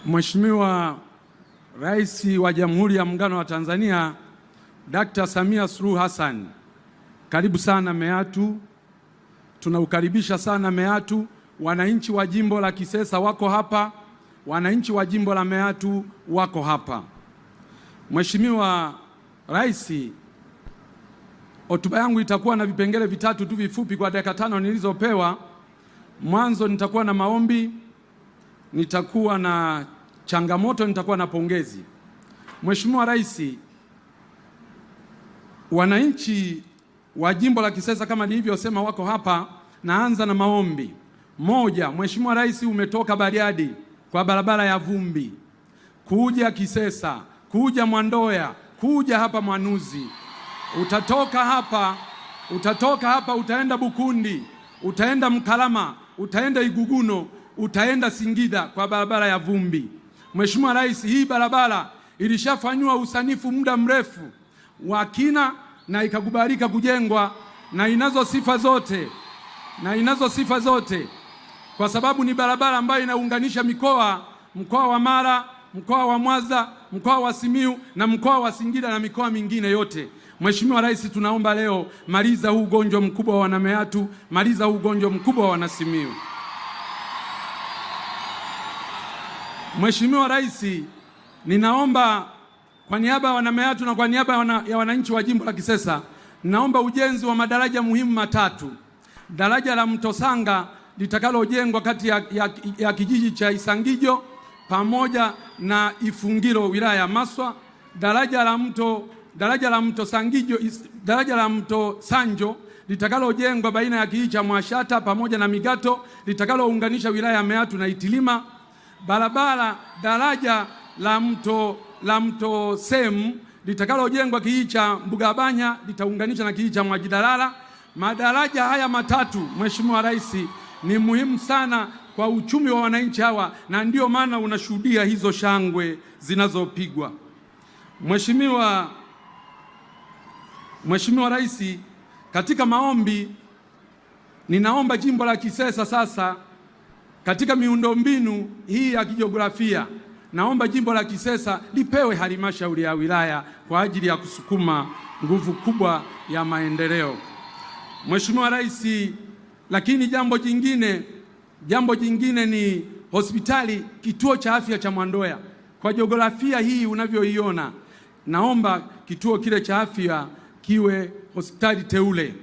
Mheshimiwa Rais wa Jamhuri ya Muungano wa Tanzania Dr. Samia Suluhu Hassan, karibu sana Meatu. Tunaukaribisha sana Meatu. Wananchi wa jimbo la Kisesa wako hapa, wananchi wa jimbo la Meatu wako hapa. Mheshimiwa Rais, hotuba yangu itakuwa na vipengele vitatu tu vifupi kwa dakika 5 nilizopewa. Mwanzo nitakuwa na maombi, nitakuwa na changamoto, nitakuwa na pongezi. Mheshimiwa Rais, wananchi wa jimbo la Kisesa kama nilivyosema wako hapa. Naanza na maombi. Moja, Mheshimiwa Rais, umetoka Bariadi kwa barabara ya vumbi kuja Kisesa, kuja Mwandoya, kuja hapa Mwanuzi. Utatoka hapa utaenda Bukundi, utaenda Mkalama, utaenda Iguguno, utaenda Singida kwa barabara ya vumbi. Mheshimiwa Rais, hii barabara ilishafanywa usanifu muda mrefu wa kina na ikakubalika kujengwa na inazo sifa zote kwa sababu ni barabara ambayo inaunganisha mkoa wa Mara, mkoa wa Mwanza, mkoa wa Simiyu na mkoa wa Singida na mikoa mingine yote. Mheshimiwa Rais, tunaomba leo maliza huu ugonjwa mkubwa wa Wanameatu, maliza huu ugonjwa mkubwa wa Wanasimiyu. Mheshimiwa Rais, ninaomba kwa niaba ya Wanameatu na kwa niaba ya wananchi wa jimbo la Kisesa, naomba ujenzi wa madaraja muhimu matatu. Daraja la Mto Sanga litakalojengwa kati ya kijiji cha Isangijo pamoja na Ifungiro wilaya ya Maswa. Daraja la Mto Sanjo litakalojengwa baina ya kijiji cha Mwashata pamoja na Migato litakalounganisha wilaya ya Meatu na Itilima. Daraja la Mto Semu litakalojengwa kijiji cha Mbugabanya litaunganisha na kijiji cha Mwajidalala. Madaraja haya matatu, Mheshimiwa Rais, ni muhimu sana kwa uchumi wa wananchi hawa na ndio maana unashuhudia hizo shangwe zinazopigwa. Mheshimiwa Rais, katika maombi ninaomba jimbo la Kisesa sasa katika miundombinu hii ya kijiografia, naomba jimbo la Kisesa lipewe halmashauri ya wilaya kwa ajili ya kusukuma nguvu kubwa ya maendeleo. Mheshimiwa Rais, lakini jambo jingine ni hospitali, kituo cha afya cha Mwandoya. Kwa jiografia hii unavyoiona, naomba kituo kile cha afya kiwe hospitali teule.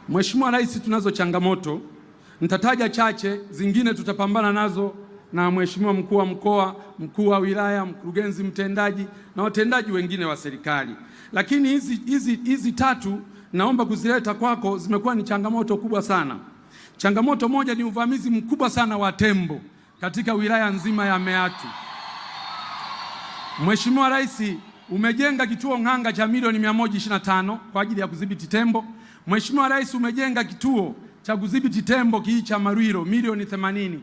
Mheshimiwa Rais, tunazo changamoto, nitataja chache, zingine tutapambana nazo na Mheshimiwa mkuu wa mkoa, mkuu wa wilaya, mkurugenzi mtendaji na watendaji wengine wa serikali. Lakini hizi tatu naomba kuzileta kwako, zimekuwa ni changamoto kubwa sana. Changamoto moja ni uvamizi mkubwa sana wa tembo katika wilaya nzima ya Meatu. Mheshimiwa Rais, umejenga kituo Ng'anga cha milioni 125 kwa ajili ya kudhibiti tembo. Mheshimiwa Rais, umejenga kituo cha kudhibiti tembo kijiji cha Marwiro milioni 80.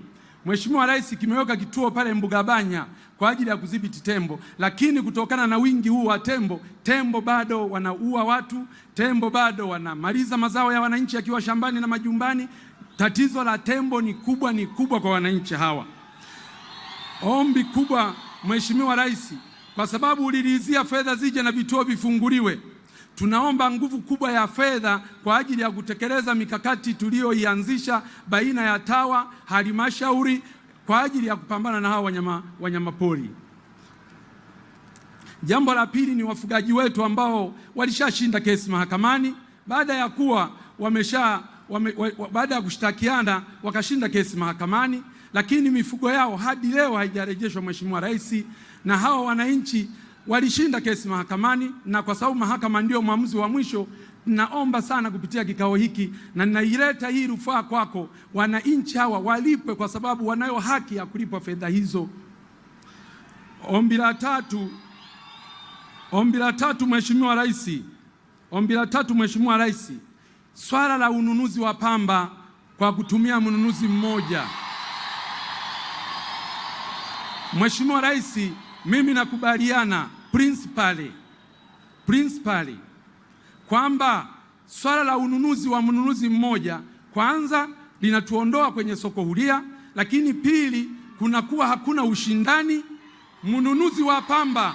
Mheshimiwa Rais, kimeweka kituo pale Mbugabanya kwa ajili ya kudhibiti tembo, lakini kutokana na wingi huu wa tembo bado wanaua watu, tembo bado wanamaliza mazao ya wananchi yakiwa shambani na majumbani. Tatizo la tembo ni kubwa kwa wananchi hawa. Ombi kubwa Mheshimiwa Rais, kwa sababu uliridhia fedha zije na vituo vifunguliwe, tunaomba nguvu kubwa ya fedha kwa ajili ya kutekeleza mikakati tuliyoianzisha baina ya TAWA, halmashauri kwa ajili ya kupambana na hawa wanyama pori. Jambo la pili ni wafugaji wetu ambao walishashinda kesi mahakamani baada ya kushtakiana wakashinda kesi mahakamani, lakini mifugo yao hadi leo haijarejeshwa Mheshimiwa Rais, na hawa wananchi walishinda kesi mahakamani, na kwa sababu mahakama ndio mwamuzi wa mwisho, naomba sana kupitia kikao hiki na ninaileta hii rufaa kwako, wananchi hawa walipwe kwa sababu wanayo haki ya kulipwa fedha hizo. Ombi la tatu Mheshimiwa Rais, swala la ununuzi wa pamba kwa kutumia mnunuzi mmoja. Mheshimiwa Rais, mimi nakubaliana principally kwamba swala la ununuzi wa mnunuzi mmoja kwanza linatuondoa kwenye soko huria, lakini pili, kunakuwa hakuna ushindani. Mnunuzi wa pamba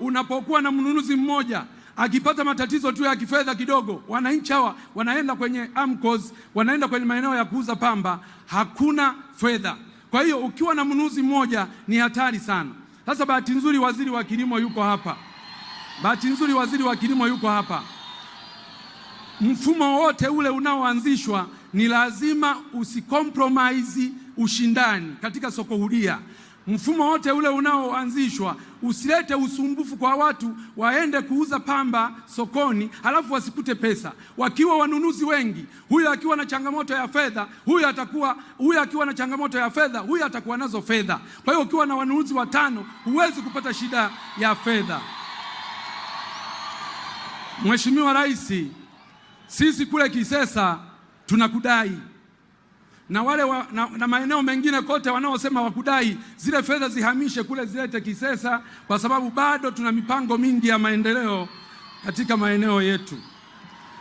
unapokuwa na mnunuzi mmoja akipata matatizo tu ya kifedha kidogo, wananchi hawa wanaenda kwenye AMCOS, wanaenda kwenye maeneo ya kuuza pamba, hakuna fedha. Kwa hiyo ukiwa na mnunuzi mmoja ni hatari sana. Sasa bahati nzuri waziri wa kilimo yuko hapa. Mfumo wote ule unaoanzishwa ni lazima usikompromise ushindani katika soko huria. Mfumo wote ule unaoanzishwa usilete usumbufu kwa watu waende kuuza pamba sokoni halafu wasikute pesa. Wakiwa wanunuzi wengi, huyu akiwa na changamoto ya fedha, huyu akiwa na changamoto ya fedha, huyu atakuwa nazo fedha. Kwa hiyo ukiwa na wanunuzi watano huwezi kupata shida ya fedha. Mheshimiwa Rais, sisi kule Kisesa tunakudai, na wale na maeneo mengine kote wanaosema wakudai zile fedha zihamishe kule zilete Kisesa, kwa sababu bado tuna mipango mingi ya maendeleo katika maeneo yetu.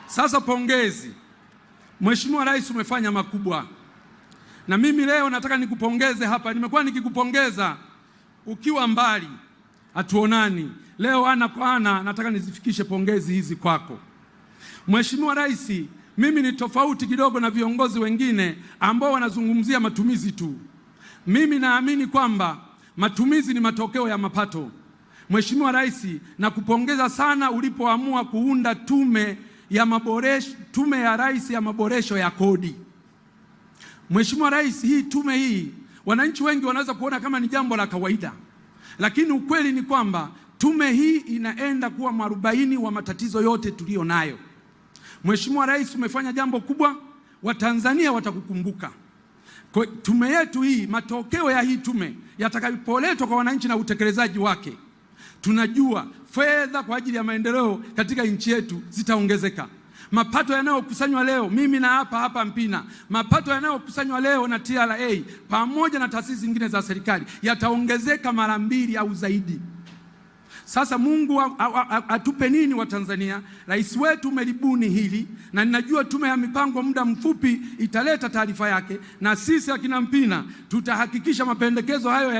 Sasa pongezi, Mheshimiwa Rais, umefanya makubwa, na mimi leo nataka nikupongeze hapa. Nimekuwa nikikupongeza ukiwa mbali, hatuonani. Leo ana kwa ana nataka nizifikishe pongezi hizi kwako. Mheshimiwa Rais, mimi ni tofauti kidogo na viongozi wengine ambao wanazungumzia matumizi tu. Mimi naamini kwamba matumizi ni matokeo ya mapato. Mheshimiwa Rais, nakupongeza sana ulipoamua kuunda tume ya Rais ya maboresho ya kodi. Mheshimiwa Rais, hii tume hii wananchi wengi wanaweza kuona kama ni jambo la kawaida, lakini ukweli ni kwamba tume hii inaenda kuwa mwarobaini wa matatizo yote tuliyo nayo. Mheshimiwa Rais, umefanya jambo kubwa, Watanzania watakukumbuka. Kwa tume yetu hii, matokeo ya hii tume yatakapoletwa kwa wananchi na utekelezaji wake, tunajua fedha kwa ajili ya maendeleo katika nchi yetu zitaongezeka. Mapato yanayokusanywa leo, mimi na hapa Mpina, mapato yanayokusanywa leo na TRA pamoja na taasisi zingine za serikali yataongezeka mara 2 au zaidi. Sasa Mungu atupe nini wa Tanzania? Rais wetu umelibuni hili, na ninajua tume ya mipango muda mfupi italeta taarifa yake, na sisi akina Mpina tutahakikisha mapendekezo hayo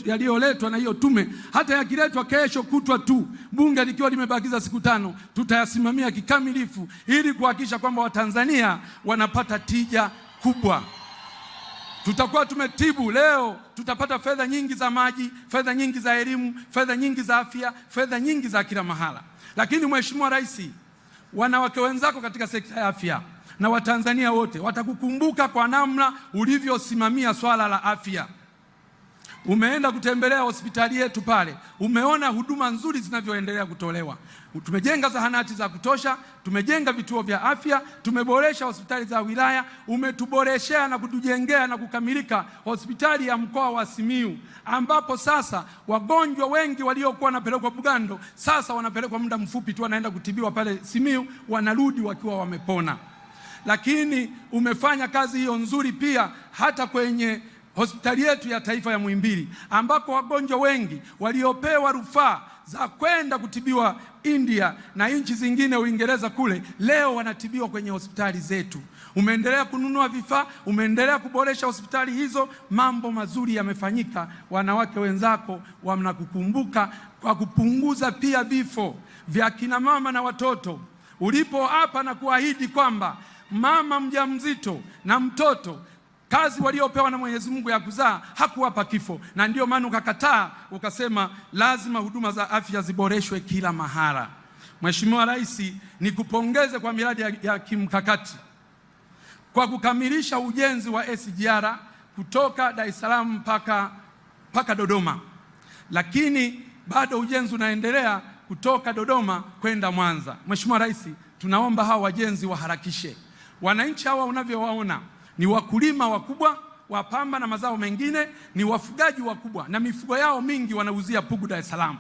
yaliyoletwa na hiyo tume, hata yakiletwa kesho kutwa tu, bunge likiwa limebakiza siku 5, tutayasimamia kikamilifu ili kuhakikisha kwamba Watanzania wanapata tija kubwa. Tutakuwa tumetibu leo, tutapata fedha nyingi za maji, fedha nyingi za elimu, fedha nyingi za afya, fedha nyingi za kila mahala. Lakini Mheshimiwa Rais, wanawake wenzako katika sekta ya afya na Watanzania wote watakukumbuka kwa namna ulivyosimamia swala la afya. Umeenda kutembelea hospitali yetu pale, umeona huduma nzuri zinavyoendelea kutolewa. Tumejenga zahanati za kutosha, tumejenga vituo vya afya, tumeboresha hospitali za wilaya, umetuboreshea na kutujengea na kukamilika hospitali ya mkoa wa Simiyu, ambapo sasa wagonjwa wengi waliokuwa wanapelekwa Bugando sasa wanapelekwa muda mfupi tu, wanaenda kutibiwa pale Simiyu, wanarudi wakiwa wamepona. Lakini umefanya kazi hiyo nzuri pia hata kwenye hospitali yetu ya taifa ya Muhimbili, ambako wagonjwa wengi waliopewa rufaa za kwenda kutibiwa India na nchi zingine, Uingereza kule, leo wanatibiwa kwenye hospitali zetu. Umeendelea kununua vifaa, umeendelea kuboresha hospitali hizo, mambo mazuri yamefanyika. Wanawake wenzako wanakukumbuka kwa kupunguza pia vifo vya kina mama na watoto. Ulipo hapa na kuahidi kwamba mama mjamzito na mtoto kazi waliopewa na Mwenyezi Mungu ya kuzaa hakuwapa kifo, na ndio maana ukakataa, ukasema lazima huduma za afya ziboreshwe kila mahala. Mheshimiwa Rais, nikupongeze kwa miradi ya kimkakati kwa kukamilisha ujenzi wa SGR kutoka Dar es Salaam mpaka Dodoma, lakini bado ujenzi unaendelea kutoka Dodoma kwenda Mwanza. Mheshimiwa Rais, tunaomba hawa wajenzi waharakishe. Wananchi hawa unavyowaona ni wakulima wakubwa wa pamba na mazao mengine, ni wafugaji wakubwa na mifugo yao mingi wanauzia Pugu Dar es Salaam.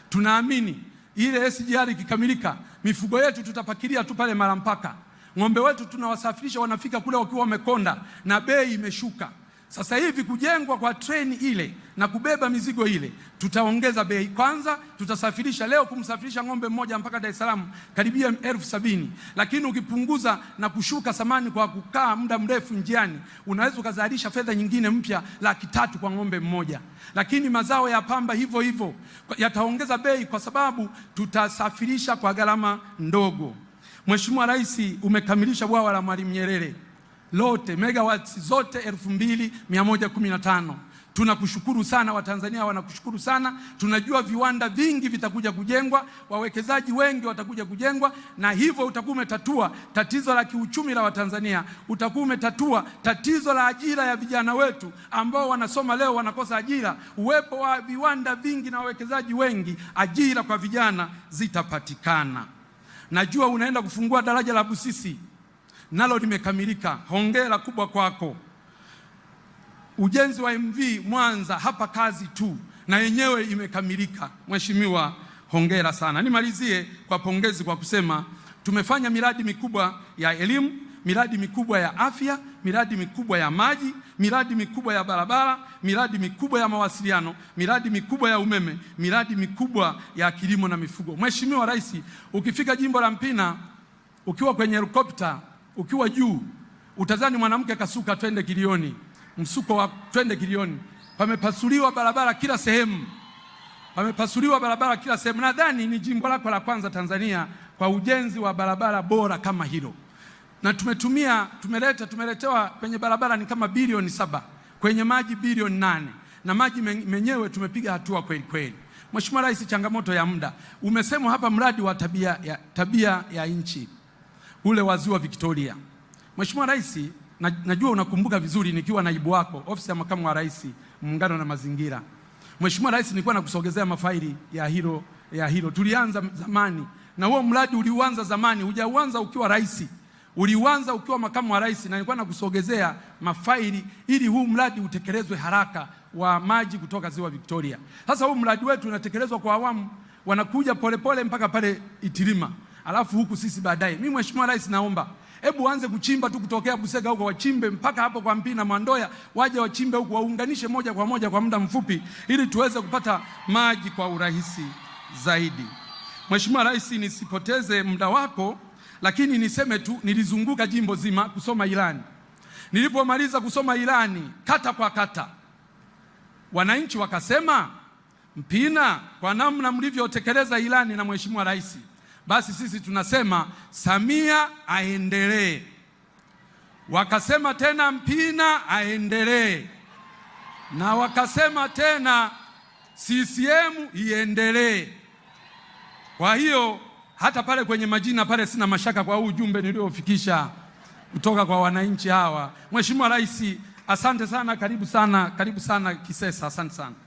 Tunaamini ile SGR ikikamilika, mifugo yetu tutapakilia tu pale Malampaka. Ng'ombe wetu tunawasafirisha, wanafika kule wakiwa wamekonda na bei imeshuka. Sasa hivi kujengwa kwa treni ile na kubeba mizigo ile, tutaongeza bei. Kwanza tutasafirisha, leo kumsafirisha ng'ombe mmoja mpaka Dar es Salaam karibia 70,000, lakini ukipunguza na kushuka samani kwa kukaa muda mrefu njiani, unaweza ukazalisha fedha nyingine mpya 300,000 kwa ng'ombe mmoja. Lakini mazao ya pamba hivyo hivyo yataongeza bei kwa sababu tutasafirisha kwa gharama ndogo. Mheshimiwa Rais, umekamilisha bwawa la Mwalimu Nyerere lote, megawatts zote 2115. Tunakushukuru sana, Watanzania wanakushukuru sana. Tunajua viwanda vingi vitakuja kujengwa, wawekezaji wengi watakuja kujengwa, na hivyo utakuwa umetatua tatizo la kiuchumi la Watanzania, utakuwa umetatua tatizo la ajira ya vijana wetu ambao wanasoma leo wanakosa ajira. Uwepo wa viwanda vingi na wawekezaji wengi, ajira kwa vijana zitapatikana. Najua unaenda kufungua daraja la Busisi, nalo limekamilika. Hongera kubwa kwako. Ujenzi wa MV Mwanza hapa kazi tu, na yenyewe imekamilika. Mheshimiwa, hongera sana. Nimalizie kwa pongezi kwa kusema tumefanya miradi mikubwa ya elimu, miradi mikubwa ya afya, miradi mikubwa ya maji, miradi mikubwa ya barabara, miradi mikubwa ya mawasiliano, miradi mikubwa ya umeme, miradi mikubwa ya kilimo na mifugo. Mheshimiwa Rais, ukifika jimbo la Mpina, ukiwa kwenye helikopta, ukiwa juu, utazani mwanamke kasuka twende Kilioni, msuko wa twende Kilioni. Pamepasuliwa barabara kila sehemu, pamepasuliwa barabara kila sehemu. Nadhani ni jimbo lako la kwanza Tanzania kwa ujenzi wa barabara bora kama hilo. Na tumeletewa kwenye barabara ni kama bilioni 7, kwenye maji bilioni 8, na maji menyewe tumepiga hatua kweli kweli. Mheshimiwa Rais, changamoto ya muda, umesemwa hapa mradi wa tabia ya nchi ule wa Ziwa Victoria. Mheshimiwa Rais, najua unakumbuka vizuri nikiwa naibu wako ofisi ya makamu wa rais muungano na mazingira. Mheshimiwa Rais, nilikuwa nakusogezea mafaili ya hilo. Tulianza zamani na huo mradi uliuanza zamani, hujauanza ukiwa rais, uliuanza ukiwa makamu wa rais, na nilikuwa nakusogezea mafaili ili huu mradi utekelezwe haraka wa maji kutoka Ziwa Victoria. Sasa huu mradi wetu unatekelezwa kwa awamu, wanakuja polepole mpaka pale Itilima, alafu huku sisi baadaye. Mimi Mheshimiwa Rais, naomba hebu anze kuchimba tu kutokea Busega huko, wachimbe mpaka hapo kwa Mpina Mwandoya, waje wachimbe huko, waunganishe moja kwa moja kwa muda mfupi, ili tuweze kupata maji kwa urahisi zaidi. Mheshimiwa Rais, nisipoteze muda wako, lakini niseme tu nilizunguka jimbo zima kusoma ilani. Nilipomaliza kusoma ilani kata kwa kata, wananchi wakasema, Mpina, kwa namna mlivyotekeleza ilani na Mheshimiwa Rais, basi sisi tunasema Samia aendelee. Wakasema tena Mpina aendelee, na wakasema tena CCM iendelee. Kwa hiyo hata pale kwenye majina pale sina mashaka kwa ujumbe niliofikisha kutoka kwa wananchi hawa. Mheshimiwa Rais, asante sana, karibu sana Kisesa, asante sana.